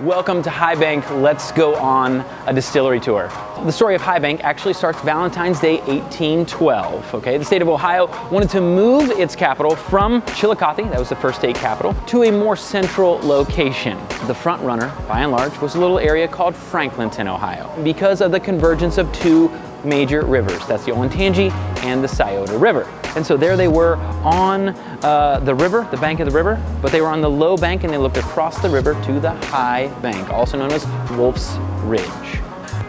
Welcome to High Bank. Let's go on a distillery tour. The story of High Bank actually starts Valentine's Day 1812, okay? The state of Ohio wanted to move its capital from Chillicothe, that was the first state capital, to a more central location. The front runner, by and large, was a little area called Franklinton, Ohio, because of the convergence of two major rivers. That's the Olentangy and the Scioto River. And so there they were on the river, the bank of the river, but they were on the low bank and they looked across the river to the high bank, also known as Wolf's Ridge.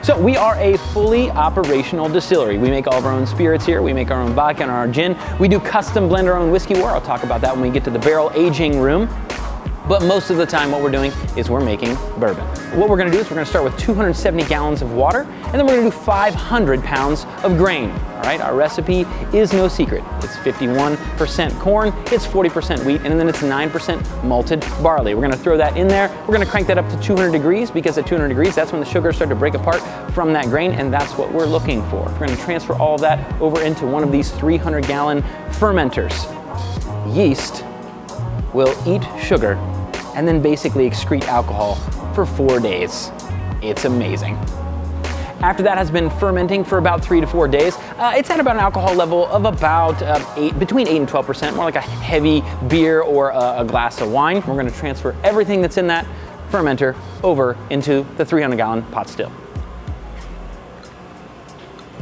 So we are a fully operational distillery. We make all of our own spirits here. We make our own vodka and our own gin. We do custom blend our own whiskey ware. I'll talk about that when we get to the barrel aging room. But most of the time what we're doing is we're making bourbon. What we're gonna do is we're gonna start with 270 gallons of water, and then we're gonna do 500 pounds of grain. All right, our recipe is no secret. It's 51% corn, it's 40% wheat, and then it's 9% malted barley. We're gonna throw that in there. We're gonna crank that up to 200 degrees because at 200 degrees, that's when the sugars start to break apart from that grain, and that's what we're looking for. We're gonna transfer all of that over into one of these 300-gallon fermenters. Yeast will eat sugar and then basically excrete alcohol for 4 days. It's amazing. After that has been fermenting for about 3 to 4 days, it's at about an alcohol level of about between 8 and 12%, more like a heavy beer or a glass of wine. We're gonna transfer everything that's in that fermenter over into the 300-gallon pot still.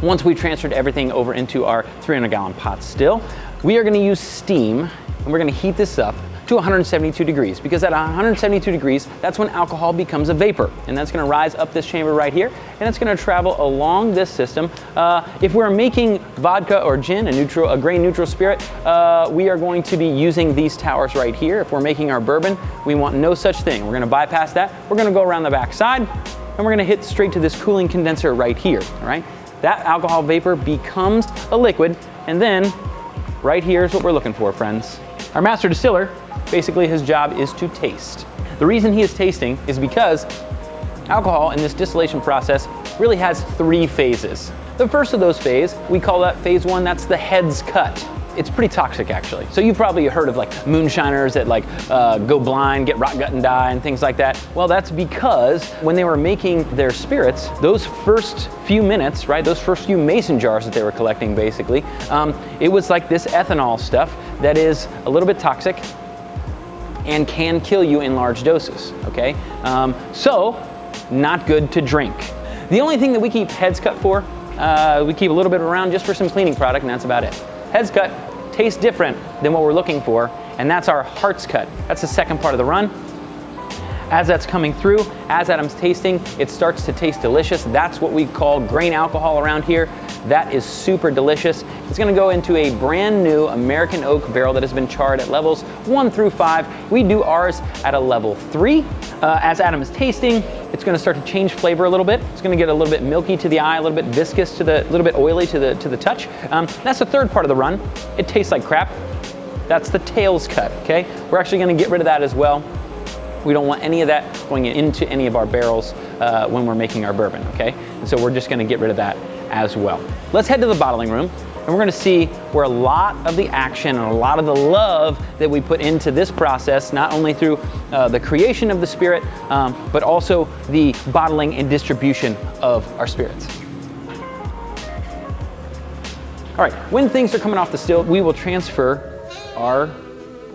Once we've transferred everything over into our 300-gallon pot still, we are gonna use steam, and we're gonna heat this up to 172 degrees, because at 172 degrees, that's when alcohol becomes a vapor, and that's gonna rise up this chamber right here, and it's gonna travel along this system. If we're making vodka or gin, a grain neutral spirit, we are going to be using these towers right here. If we're making our bourbon, we want no such thing. We're gonna bypass that. We're gonna go around the back side, and we're gonna hit straight to this cooling condenser right here, all right? That alcohol vapor becomes a liquid, and then right here is what we're looking for, friends. Our master distiller, basically his job is to taste. The reason he is tasting is because alcohol in this distillation process really has 3 phases. The first of those phases, we call that phase 1, that's the head's cut. It's pretty toxic actually. So you've probably heard of like moonshiners that like go blind, get rot gut and die and things like that. Well, that's because when they were making their spirits, those first few minutes, right, those first few mason jars that they were collecting basically, it was like this ethanol stuff that is a little bit toxic and can kill you in large doses, okay? So, not good to drink. The only thing that we keep heads cut for, we keep a little bit around just for some cleaning product, and that's about it. Heads cut tastes different than what we're looking for, and that's our heart's cut. That's the second part of the run. As that's coming through, as Adam's tasting, it starts to taste delicious. That's what we call grain alcohol around here. That is super delicious. It's gonna go into a brand new American oak barrel that has been charred at levels 1 through 5. We do ours at a level 3. As Adam is tasting, it's gonna start to change flavor a little bit. It's gonna get a little bit milky to the eye, a little bit viscous to a little bit oily to the touch. That's the third part of the run. It tastes like crap. That's the tails cut, okay? We're actually gonna get rid of that as well. We don't want any of that going into any of our barrels when we're making our bourbon, okay? And so we're just gonna get rid of that as well. Let's head to the bottling room, and we're gonna see where a lot of the action and a lot of the love that we put into this process, not only through the creation of the spirit, but also the bottling and distribution of our spirits. All right, when things are coming off the still, we will transfer our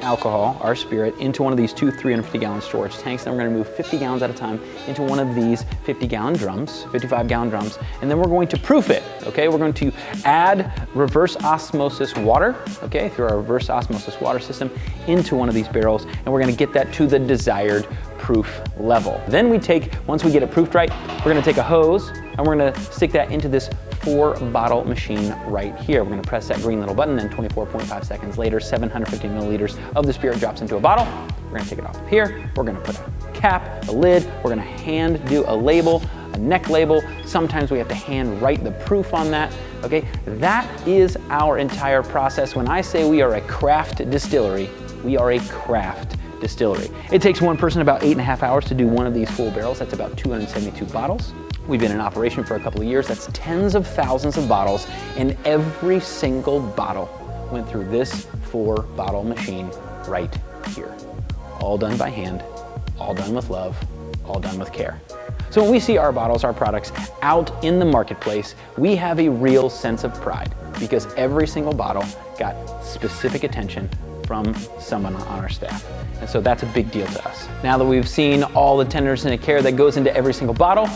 alcohol, our spirit, into one of these 2 350-gallon storage tanks. Then we're going to move 50 gallons at a time into one of these 50-gallon drums, 55-gallon drums, and then we're going to proof it, okay? We're going to add reverse osmosis water, okay, through our reverse osmosis water system into one of these barrels, and we're going to get that to the desired proof level. Then once we get it proofed right, we're going to take a hose and we're going to stick that into this 4-bottle machine right here. We're going to press that green little button, then 24.5 seconds later, 750 milliliters of the spirit drops into a bottle. We're going to take it off of here. We're going to put a cap, a lid. We're going to hand do a label, a neck label. Sometimes we have to hand write the proof on that. Okay, that is our entire process. When I say we are a craft distillery, we are a craft distillery. It takes one person about 8.5 hours to do one of these full barrels. That's about 272 bottles. We've been in operation for a couple of years. That's tens of thousands of bottles, and every single bottle went through this 4-bottle machine right here. All done by hand, all done with love, all done with care. So when we see our bottles, our products out in the marketplace, we have a real sense of pride because every single bottle got specific attention from someone on our staff. And so that's a big deal to us. Now that we've seen all the tenderness and care that goes into every single bottle,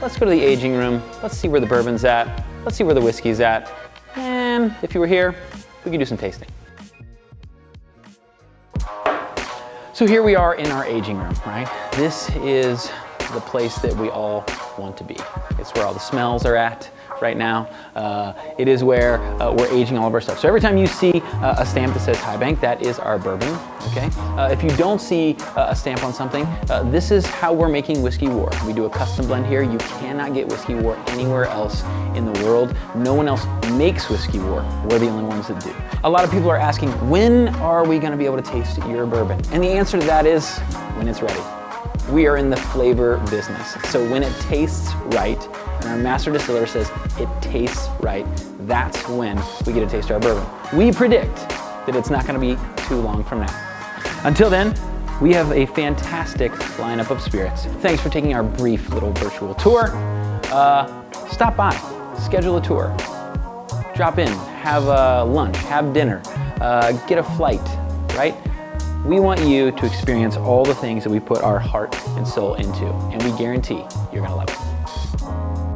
let's go to the aging room. Let's see where the bourbon's at. Let's see where the whiskey's at. And if you were here, we could do some tasting. So here we are in our aging room, right? This is the place that we all want to be. It's where all the smells are at right now. It is where we're aging all of our stuff. So every time you see a stamp that says High Bank, that is our bourbon, okay? If you don't see a stamp on something, this is how we're making Whiskey War. We do a custom blend here. You cannot get Whiskey War anywhere else in the world. No one else makes Whiskey War. We're the only ones that do. A lot of people are asking, when are we gonna be able to taste your bourbon? And the answer to that is, when it's ready. We are in the flavor business. So when it tastes right, and our master distiller says it tastes right, that's when we get to taste our bourbon. We predict that it's not gonna be too long from now. Until then, we have a fantastic lineup of spirits. Thanks for taking our brief little virtual tour. Stop by, schedule a tour. Drop in, have lunch, have dinner, get a flight, right? We want you to experience all the things that we put our heart and soul into, and we guarantee you're gonna love it.